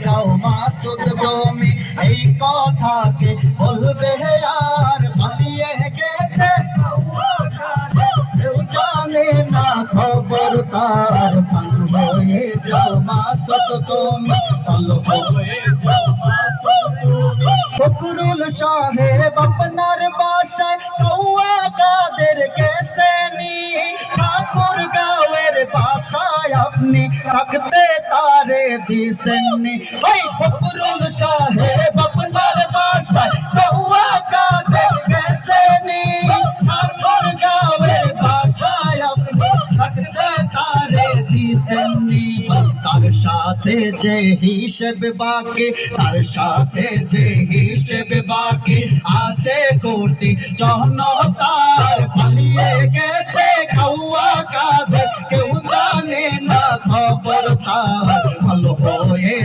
যাও মাসুদ তুমি এই কথাকে বলবে আর পালিয়ে গেছে কেউ জানে না খবর তার পান হয়ে যাও মাসুদ তুমি পান হয়ে যাও মাসুদ তুমি ফকরুল সাহেব আপনার বাসায় কৌয়া কাদের গেছে নি ঠাকুর গাঁয়ের বাসায় আপনি থাকতে তারে দিছেননি ওই ফকরুল সাহেব আপনার বাসায় কৌয়া কাদের গেছে নি ঠাকুর গাঁয়ের বাসায় আপনি থাকতে তারে দিছেননি তার সাথে যে হিসেব বাকি তার সাথে যে হিসেব বাকি আছে কোটি জনতার পালিয়ে গেছে কৌয়া কাদের কেউ জানে না খবর তার ভালো হয়ে